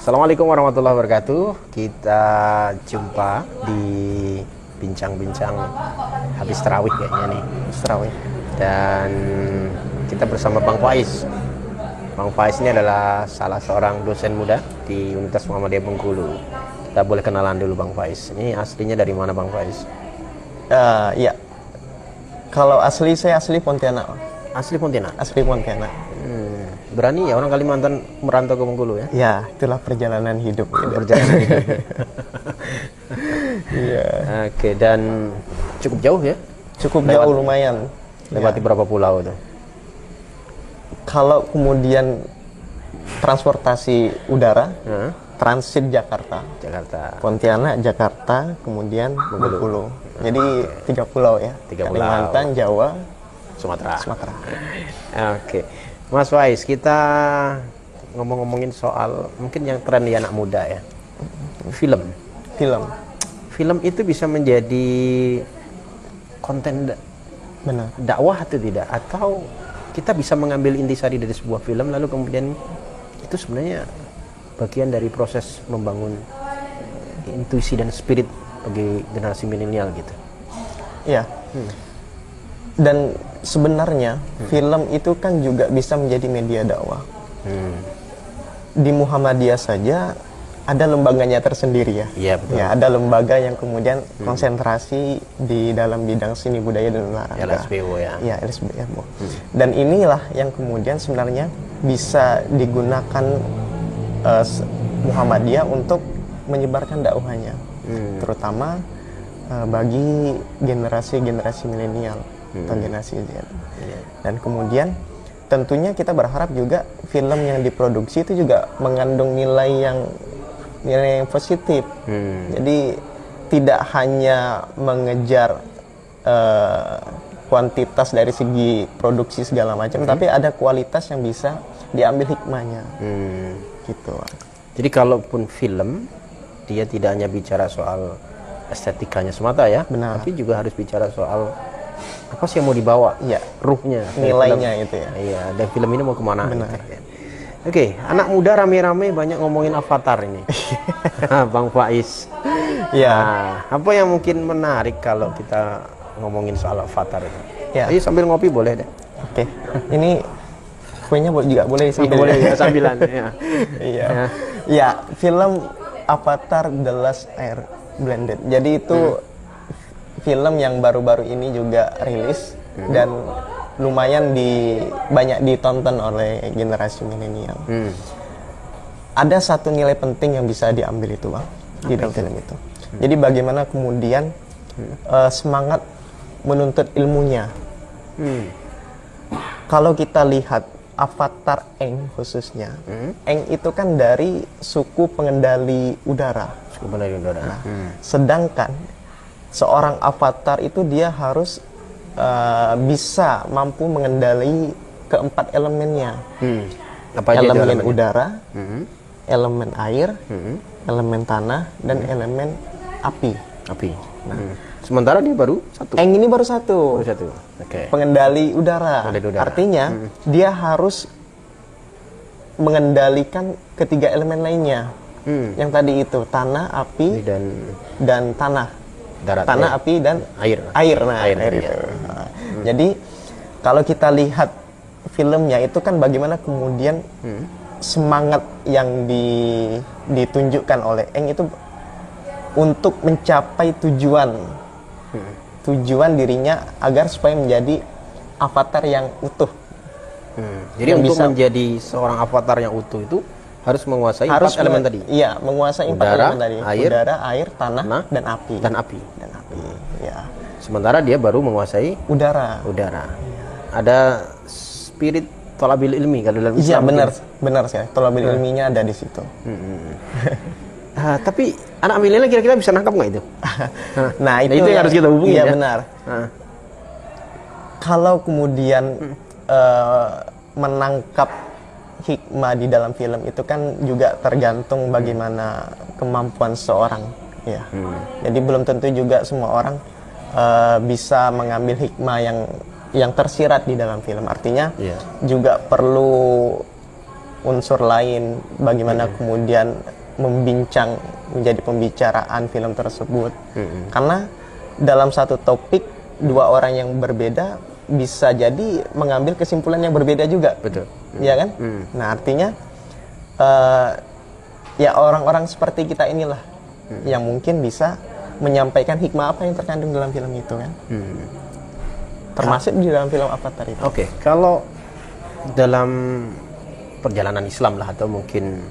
Assalamualaikum warahmatullahi wabarakatuh. Kita jumpa di bincang-bincang habis tarawih kayaknya nih. Tarawih. Dan kita bersama Bang Faiz. Bang Faiz ini adalah salah seorang dosen muda di Universitas Muhammadiyah Bengkulu. Kita boleh kenalan dulu Bang Faiz. Ini aslinya dari mana Bang Faiz? Ya. Kalau saya asli Pontianak. Asli Pontianak? Asli Pontianak. Berani ya orang Kalimantan merantau ke Bengkulu ya? Ya, itulah perjalanan hidup. Perjalanan hidup. Iya. Oke, dan cukup jauh ya? Cukup jauh, lumayan. Lewati berapa pulau itu? Kalau kemudian transportasi udara, transit Jakarta. Pontianak, Jakarta, kemudian Bengkulu. Jadi 3 pulau ya. 3 pulau. Kalimantan, Jawa, Sumatera. Oke. Mas Faiz, kita ngomongin soal mungkin yang tren di anak muda ya. Film itu bisa menjadi konten dakwah atau tidak? Atau kita bisa mengambil intisari dari sebuah film lalu kemudian itu sebenarnya bagian dari proses membangun intuisi dan spirit bagi generasi milenial gitu. Iya. Dan sebenarnya film itu kan juga bisa menjadi media dakwah. Di Muhammadiyah saja ada lembaganya tersendiri ya. Iya betul. Ya, ada lembaga yang kemudian konsentrasi di dalam bidang seni budaya dan olahraga. LSBO ya. Ya, LSBO. Dan inilah yang kemudian sebenarnya bisa digunakan Muhammadiyah untuk menyebarkan dakwahnya, terutama bagi generasi milenial atau generasi Z. Dan kemudian tentunya kita berharap juga film yang diproduksi itu juga mengandung nilai yang positif. Jadi tidak hanya mengejar kuantitas dari segi produksi segala macam, tapi ada kualitas yang bisa diambil hikmahnya. Gitu. Jadi kalaupun film dia tidak hanya bicara soal estetikanya semata ya, tapi juga harus bicara soal apa sih yang mau dibawa, ruhnya, nilainya itu ya. Iya, dan film ini mau kemana? Gitu. Oke, anak muda rame-rame banyak ngomongin Avatar ini, Bang Faiz. Ya. Apa yang mungkin menarik kalau kita ngomongin soal Avatar itu? Ya. Jadi sambil ngopi boleh deh. Oke, ini kuenya juga boleh sambil. Boleh ya sambilan. Ya. Iya. Ya, film Avatar The Last Airbender. Jadi itu film yang baru-baru ini juga rilis dan lumayan banyak ditonton oleh generasi milenial. Ada satu nilai penting yang bisa diambil itu Bang di dalam film itu. Jadi bagaimana kemudian semangat menuntut ilmunya. Kalau kita lihat Avatar Aang khususnya, Aang itu kan dari suku pengendali udara. Nah, sedangkan seorang avatar itu dia harus bisa mampu mengendali keempat elemennya. Elemen udara, elemen air, elemen tanah, dan elemen api. Nah, sementara dia baru satu. Aang ini baru satu. Okay. Pengendali udara. Artinya dia harus mengendalikan ketiga elemen lainnya. Yang tadi itu tanah, api, dan tanah. Darat, tanah, api, dan air. Air itu. Jadi kalau kita lihat filmnya itu kan bagaimana kemudian semangat yang ditunjukkan oleh Aang itu untuk mencapai tujuan dirinya agar supaya menjadi avatar yang utuh. Jadi yang untuk menjadi seorang avatar yang utuh itu harus menguasai 4 elemen tadi. Iya, menguasai 4 elemen tadi. Udara, air, tanah, dan api. Ya. Sementara dia baru menguasai udara. Ada spirit thalabil ilmi kalau dalam Islam. Iya, benar sekali. Thalabil ilminya ada di situ. Tapi anak milenial kira-kira bisa nangkap nggak itu? Nah, itu yang harus kita hubungi. Iya, benar. Kalau kemudian menangkap hikmah di dalam film itu kan juga tergantung bagaimana kemampuan seseorang ya. Jadi belum tentu juga semua orang bisa mengambil hikmah yang tersirat di dalam film. Artinya juga perlu unsur lain, bagaimana kemudian membincang menjadi pembicaraan film tersebut. Karena dalam satu topik dua orang yang berbeda bisa jadi mengambil kesimpulan yang berbeda juga. Betul. Ya kan? Nah, artinya ya orang-orang seperti kita inilah yang mungkin bisa menyampaikan hikmah apa yang terkandung dalam film itu kan. Termasuk di dalam film Avatar itu. Oke, kalau dalam perjalanan Islam lah atau mungkin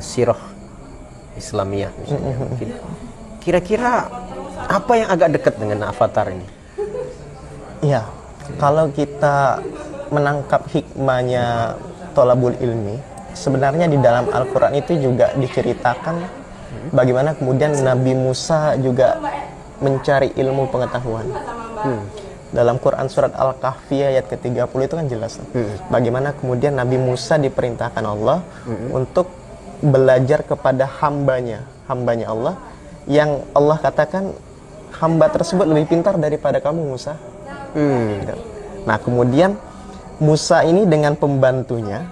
sirah Islamiyah misalnya, mungkin kira-kira apa yang agak dekat dengan Avatar ini? Iya, kalau kita menangkap hikmahnya tolabul ilmi, sebenarnya di dalam Al-Quran itu juga diceritakan bagaimana kemudian Nabi Musa juga mencari ilmu pengetahuan. Dalam Quran surat Al-Kahfi ayat ke-30 itu kan jelas bagaimana kemudian Nabi Musa diperintahkan Allah untuk belajar kepada hambanya Allah, yang Allah katakan hamba tersebut lebih pintar daripada kamu Musa. Gitu. Nah, kemudian Musa ini dengan pembantunya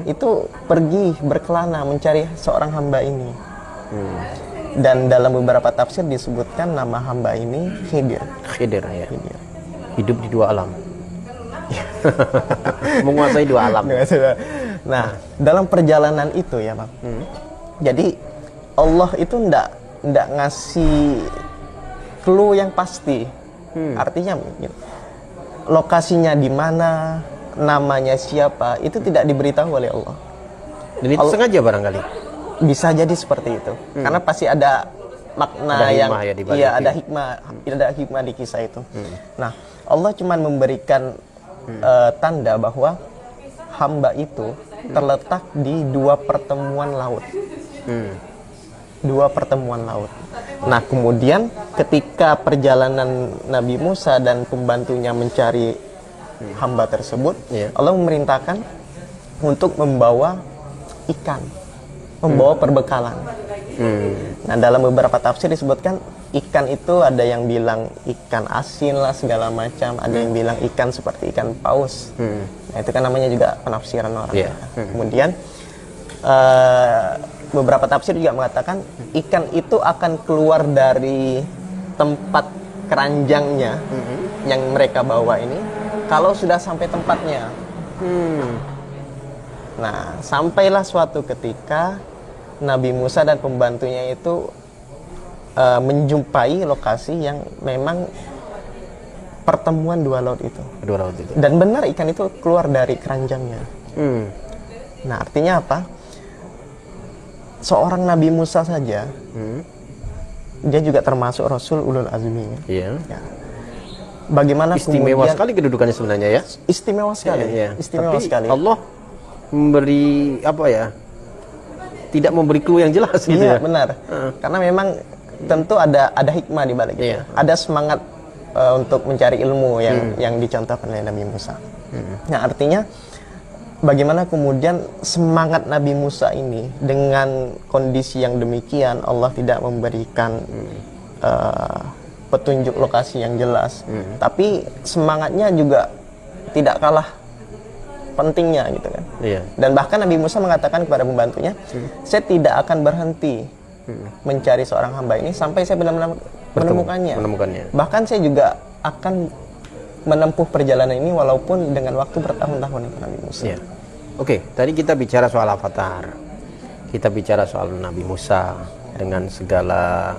itu pergi berkelana mencari seorang hamba ini. Dan dalam beberapa tafsir disebutkan nama hamba ini Khidir. Khidir ya. Hidup di dua alam. Menguasai dua alam. Nah, dalam perjalanan itu ya, Bang. Jadi Allah itu ndak ngasih clue yang pasti. Artinya lokasinya di mana, namanya siapa, itu tidak diberitahu oleh Allah. Dan itu sengaja barangkali. Bisa jadi seperti itu. Karena pasti ada makna ada yang ya, ada hikmah di kisah itu. Nah, Allah cuma memberikan tanda bahwa hamba itu terletak di dua pertemuan laut. Dua pertemuan laut. Nah, kemudian ketika perjalanan Nabi Musa dan pembantunya mencari hamba tersebut, Allah memerintahkan untuk membawa ikan, membawa perbekalan. Nah, dalam beberapa tafsir disebutkan ikan itu ada yang bilang ikan asin lah segala macam, ada yang bilang ikan seperti ikan paus. Nah, itu kan namanya juga penafsiran orang. Kemudian beberapa tafsir juga mengatakan ikan itu akan keluar dari tempat keranjangnya yang mereka bawa ini kalau sudah sampai tempatnya. Nah, sampailah suatu ketika Nabi Musa dan pembantunya itu menjumpai lokasi yang memang pertemuan dua laut itu. Dan benar ikan itu keluar dari keranjangnya. Nah, artinya apa? Seorang Nabi Musa saja, dia juga termasuk Rasul Ulul Azmi. Ya. Bagaimana istimewa kemudian, sekali kedudukannya sebenarnya ya? Istimewa sekali. Istimewa tapi sekali. Allah memberi apa ya? Tidak memberi clue yang jelas gitu ya. Iya, benar. Karena memang tentu ada hikmah di balik itu. Ada semangat untuk mencari ilmu yang dicontohkan oleh Nabi Musa. Nah, artinya bagaimana kemudian semangat Nabi Musa ini dengan kondisi yang demikian Allah tidak memberikan petunjuk lokasi yang jelas, tapi semangatnya juga tidak kalah pentingnya gitu kan. Dan bahkan Nabi Musa mengatakan kepada pembantunya, saya tidak akan berhenti mencari seorang hamba ini sampai saya benar-benar menemukannya. Bahkan saya juga akan menempuh perjalanan ini walaupun dengan waktu bertahun-tahun itu Nabi Musa. Oke, tadi kita bicara soal Avatar, kita bicara soal Nabi Musa dengan segala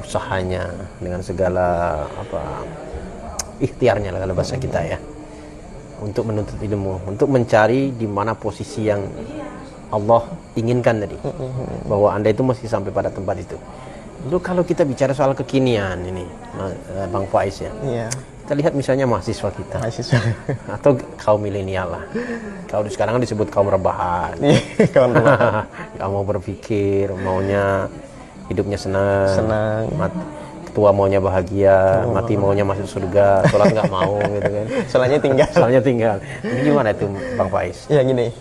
usahanya, dengan segala ikhtiarnya lah kalau bahasa kita ya, untuk menuntut ilmu, untuk mencari di mana posisi yang Allah inginkan tadi, bahwa Anda itu mesti sampai pada tempat itu. Lalu kalau kita bicara soal kekinian ini, Bang Faiz ya. Kita lihat misalnya mahasiswa kita, atau kaum milenial lah. Kalau sekarang disebut kaum rebahan. Gak mau berpikir, maunya hidupnya senang. Tua maunya bahagia, mati maunya masuk surga, sholat nggak mau gitu kan. Soalnya tinggal. Ini gimana itu Bang Faiz? Ya gini.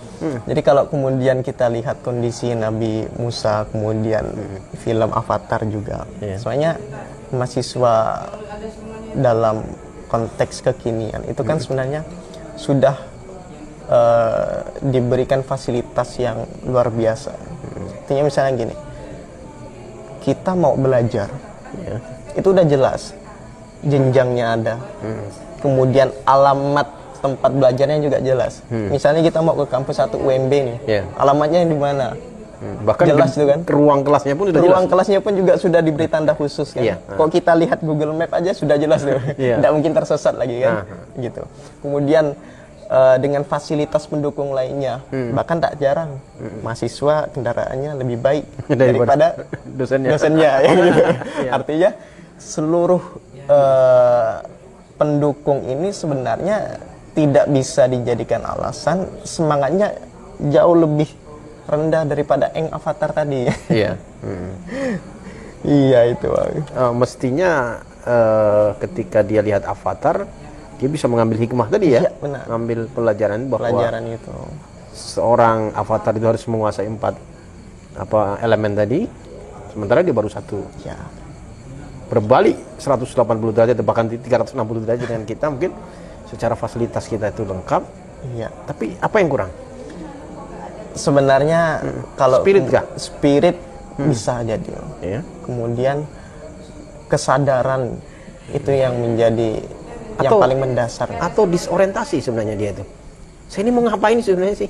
Jadi kalau kemudian kita lihat kondisi Nabi Musa, kemudian film Avatar juga, soalnya mahasiswa dalam konteks kekinian itu kan sebenarnya sudah diberikan fasilitas yang luar biasa. Artinya misalnya gini, kita mau belajar, itu udah jelas jenjangnya ada, kemudian alamat tempat belajarnya juga jelas. Misalnya kita mau ke kampus 1 UMB nih, alamatnya di mana? Bahkan jelas tuh kan. Ruang kelasnya pun sudah Ruang jelas. kelasnya pun juga sudah diberi tanda khusus kan. Kok kita lihat Google Map aja sudah jelas tuh. Tidak mungkin tersesat lagi kan. Gitu. Kemudian dengan fasilitas pendukung lainnya, bahkan tak jarang mahasiswa kendaraannya lebih baik daripada dosennya ya, gitu. Artinya seluruh pendukung ini sebenarnya tidak bisa dijadikan alasan, semangatnya jauh lebih rendah daripada Avatar tadi. Iya. Iya itu. Mestinya ketika dia lihat Avatar, dia bisa mengambil hikmah tadi ya. Iya, benar. Ngambil pelajaran bahwa itu. Seorang Avatar itu harus menguasai 4 elemen tadi, sementara dia baru 1. Ya. Berbalik 180 derajat bahkan 360 derajat dengan kita, mungkin secara fasilitas kita itu lengkap. Iya. Tapi apa yang kurang? Sebenarnya kalau spirit kah? Spirit bisa jadi. Ya. Kemudian kesadaran itu yang menjadi yang paling mendasar. Atau disorientasi sebenarnya dia itu. Saya ini mau ngapain sebenarnya sih?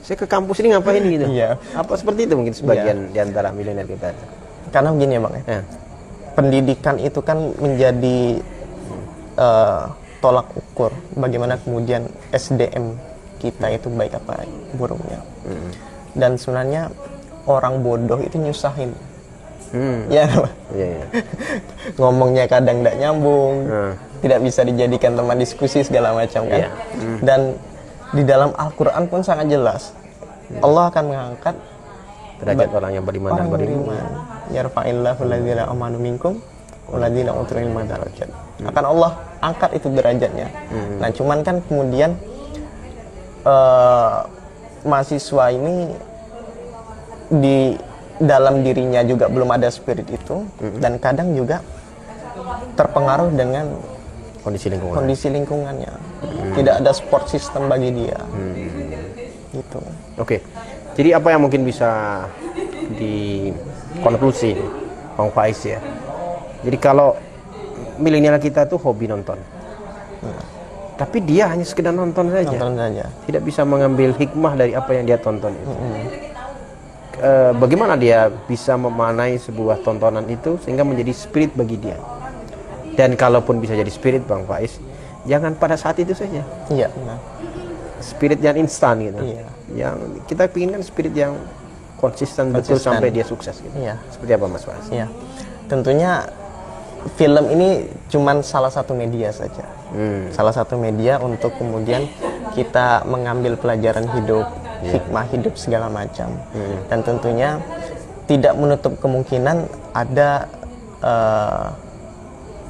Saya ke kampus ini ngapain gitu? Iya. Apa seperti itu mungkin sebagian di antara milenial kita? Karena begini ya Bang ya. Pendidikan itu kan menjadi tolak ukur bagaimana kemudian SDM kita itu baik apa buruknya. Dan sebenarnya orang bodoh itu nyusahin. Ya, ngomongnya kadang tidak nyambung, tidak bisa dijadikan teman diskusi segala macam kan. Dan di dalam Al-Quran pun sangat jelas, Allah akan mengangkat derajat orang yang beriman dan beriman. Yarfa'illahu alladzina amanu minkum walladzina utul ilma darajat. Akan Allah angkat itu derajatnya. Nah, cuman kan kemudian mahasiswa ini di dalam dirinya juga belum ada spirit itu, dan kadang juga terpengaruh dengan kondisi lingkungannya. Tidak ada support system bagi dia. Gitu. Oke. Jadi apa yang mungkin bisa dikonklusi Bang Faiz ya? Jadi kalau milenial kita tuh hobi nonton. Tapi dia hanya sekedar nonton saja. Tidak bisa mengambil hikmah dari apa yang dia tonton itu. Bagaimana dia bisa memanai sebuah tontonan itu sehingga menjadi spirit bagi dia? Dan kalaupun bisa jadi spirit Bang Faiz, jangan pada saat itu saja. Iya, benar. Spirit yang instan gitu. Iya. Yang kita inginkan spirit yang konsisten betul sampai dia sukses gitu. Iya. Seperti apa Mas Faiz? Iya. Tentunya film ini cuman salah satu media saja. Salah satu media untuk kemudian kita mengambil pelajaran hidup, hikmah hidup segala macam. Dan tentunya tidak menutup kemungkinan ada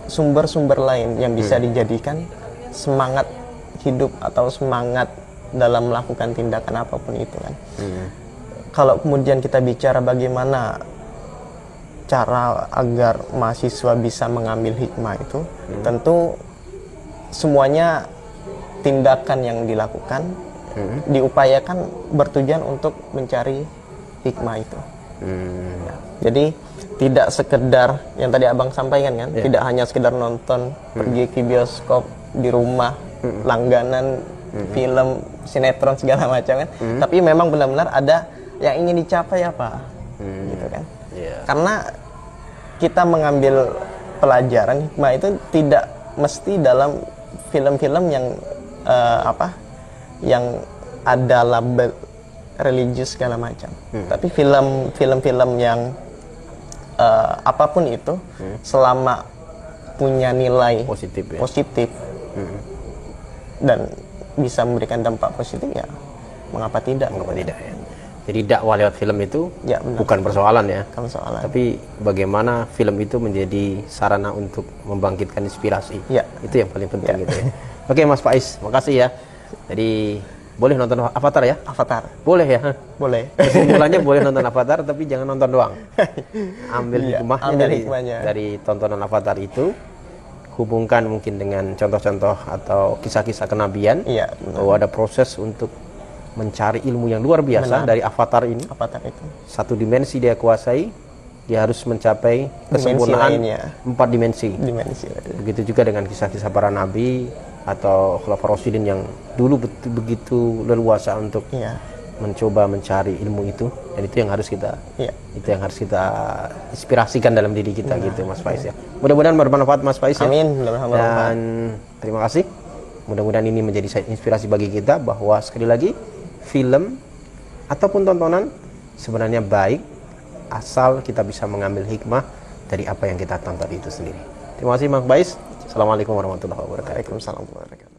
sumber-sumber lain yang bisa dijadikan semangat hidup atau semangat dalam melakukan tindakan apapun itu kan. Kalau kemudian kita bicara bagaimana cara agar mahasiswa bisa mengambil hikmah itu, tentu semuanya tindakan yang dilakukan diupayakan bertujuan untuk mencari hikmah itu. Jadi tidak sekedar yang tadi Abang sampaikan kan, tidak hanya sekedar nonton, pergi ke bioskop, di rumah, langganan film, sinetron segala macam kan. Tapi memang benar-benar ada yang ingin dicapai apa, gitu kan. Karena kita mengambil pelajaran hikmah itu tidak mesti dalam film-film yang yang ada label religius segala macam. Tapi film-film yang apapun itu, selama punya nilai positif dan bisa memberikan dampak positif, ya mengapa tidak? Ya. Jadi dakwah lewat film itu bukan persoalan ya. Tapi bagaimana film itu menjadi sarana untuk membangkitkan inspirasi. Itu yang paling penting gitu ya. Oke Mas Faiz, makasih ya. Jadi boleh nonton Avatar ya? Avatar. Boleh ya? Boleh. Kesimpulannya boleh nonton Avatar, tapi jangan nonton doang. Ambil hikmahnya hikmahnya dari tontonan Avatar itu, hubungkan mungkin dengan contoh-contoh atau kisah-kisah kenabian, Iya, benar. bahwa ada proses untuk mencari ilmu yang luar biasa dari avatar ini. Avatar itu. Satu dimensi dia kuasai, dia harus mencapai kesempurnaan lainnya. 4 dimensi. Dimensi. Begitu juga dengan kisah-kisah para nabi atau khulafaur rasyidin yang dulu begitu leluasa untuk Iya. mencoba mencari ilmu itu, dan itu yang harus kita Iya. itu yang harus kita inspirasikan dalam diri kita gitu Mas Faiz ya. Mudah-mudahan bermanfaat Mas Faiz ya. Amin. Mudah-mudahan bermanfaat. Dan terima kasih. Mudah-mudahan ini menjadi inspirasi bagi kita bahwa sekali lagi film ataupun tontonan sebenarnya baik asal kita bisa mengambil hikmah dari apa yang kita tonton itu sendiri. Terima kasih Mas Faiz. Assalamualaikum warahmatullahi wabarakatuh. Waalaikumsalam warahmatullahi wabarakatuh.